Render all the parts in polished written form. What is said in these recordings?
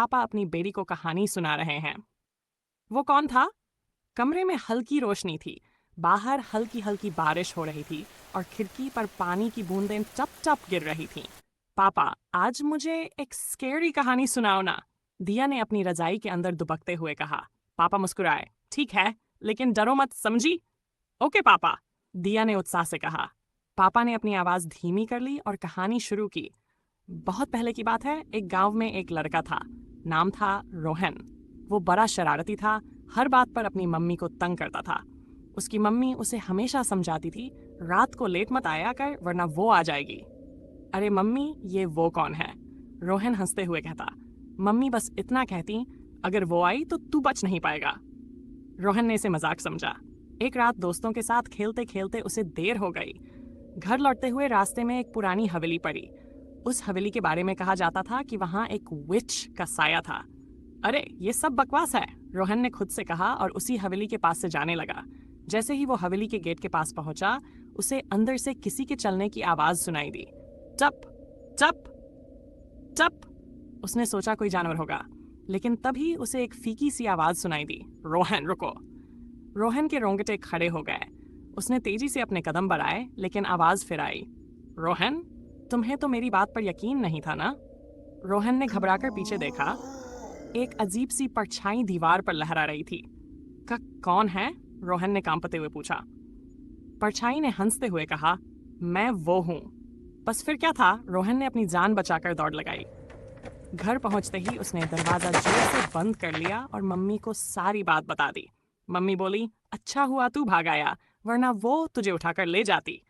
पापा अपनी बेटी को कहानी सुना रहे हैं। वो कौन था? कमरे में हल्की रोशनी थी, बाहर हल्की हल्की बारिश हो रही थी और खिड़की पर पानी की बूंदें टप टप गिर रही थीं। पापा, आज मुझे एक स्केरी कहानी सुनाओ ना, दिया ने अपनी रजाई के अंदर दुबकते हुए कहा। पापा मुस्कुराए। ठीक है, लेकिन डरो मत, समझी? ओके पापा, दिया ने उत्साह से कहा। पापा ने अपनी आवाज धीमी कर ली और कहानी शुरू की। बहुत पहले की बात है, एक गांव में एक लड़का था। नाम था रोहन। वो बड़ा शरारती था, हर बात पर अपनी मम्मी को तंग करता था। उसकी मम्मी उसे हमेशा समझाती थी, रात को लेट मत आया कर वरना वो आ जाएगी। अरे मम्मी, ये वो कौन है? रोहन हंसते हुए कहता। मम्मी बस इतना कहती, अगर वो आई तो तू बच नहीं पाएगा। रोहन ने इसे मजाक समझा। एक रात दोस्तों के साथ खेलते खेलते उसे देर हो गई। घर लौटते हुए रास्ते में एक पुरानी हवेली पड़ी। उस हवेली के बारे में कहा जाता था कि वहां एक विच का साया था। अरे ये सब बकवास है, रोहन ने खुद से कहा और उसी हवेली के पास से जाने लगा। जैसे ही वो हवेली के गेट के पास पहुंचा, उसे अंदर से किसी के चलने की आवाज सुनाई दी। टप टप टप। उसने सोचा कोई जानवर होगा, लेकिन तभी उसे एक फीकी सी आवाज सुनाई दी। रोहन रुको। रोहन के रोंगटे खड़े हो गए। उसने तेजी से अपने कदम बढ़ाए, लेकिन आवाज फिर आई। रोहन, तुम्हें तो मेरी बात पर यकीन नहीं था ना? रोहन ने घबराकर पीछे देखा। एक अजीब सी परछाई दीवार पर लहरा रही थी। कौन है? रोहन ने कांपते हुए पूछा। परछाई ने हंसते हुए कहा, मैं वो हूं। बस फिर क्या था, रोहन ने अपनी जान बचाकर दौड़ लगाई। घर पहुंचते ही उसने दरवाजा जोर से बंद कर लिया और मम्मी को सारी बात बता दी। मम्मी बोली, अच्छा हुआ तू भाग आया, वरना वो तुझे उठाकर ले जाती।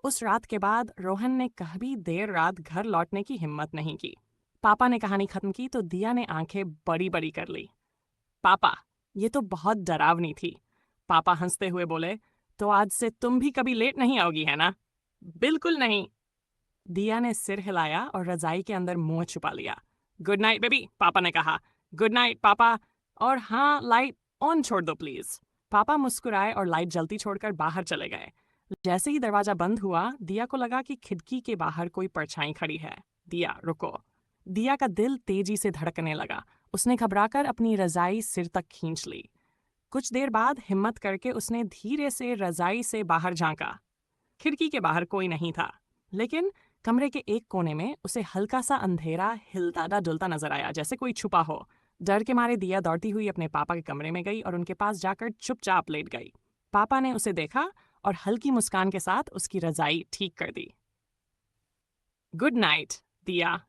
उस रात के बाद रोहन ने कभी देर रात घर लौटने की हिम्मत नहीं की। पापा ने कहानी खत्म की तो दिया ने आंखें बड़ी बड़ी कर ली। पापा, ये तो बहुत डरावनी थी। पापा हंसते हुए बोले, तो आज से तुम भी कभी लेट नहीं आओगी, है ना? बिल्कुल नहीं। दिया ने सिर हिलाया और रजाई के अंदर मुंह छुपा लिया। गुड नाइट बेबी, पापा ने कहा। गुड नाइट पापा। और हाँ, लाइट ऑन छोड़ दो प्लीज। पापा मुस्कुराए और लाइट जलती छोड़कर बाहर चले गए। जैसे ही दरवाजा बंद हुआ, दिया को लगा कि खिड़की के बाहर कोई परछाई खड़ी है। दिया रुको। दिया का दिल तेजी से धड़कने लगा। उसने घबराकर अपनी रजाई सिर तक खींच ली। कुछ देर बाद हिम्मत करके उसने धीरे से रजाई से बाहर झांका। खिड़की के बाहर कोई नहीं था, लेकिन कमरे के एक कोने में उसे हल्का सा अंधेरा हिलता डुलता नजर आया, जैसे कोई छुपा हो। डर के मारे दिया दौड़ती हुई अपने पापा के कमरे में गई और उनके पास जाकर चुपचाप लेट गई। पापा ने उसे देखा और हल्की मुस्कान के साथ उसकी रजाई ठीक कर दी। गुड नाइट, दिया,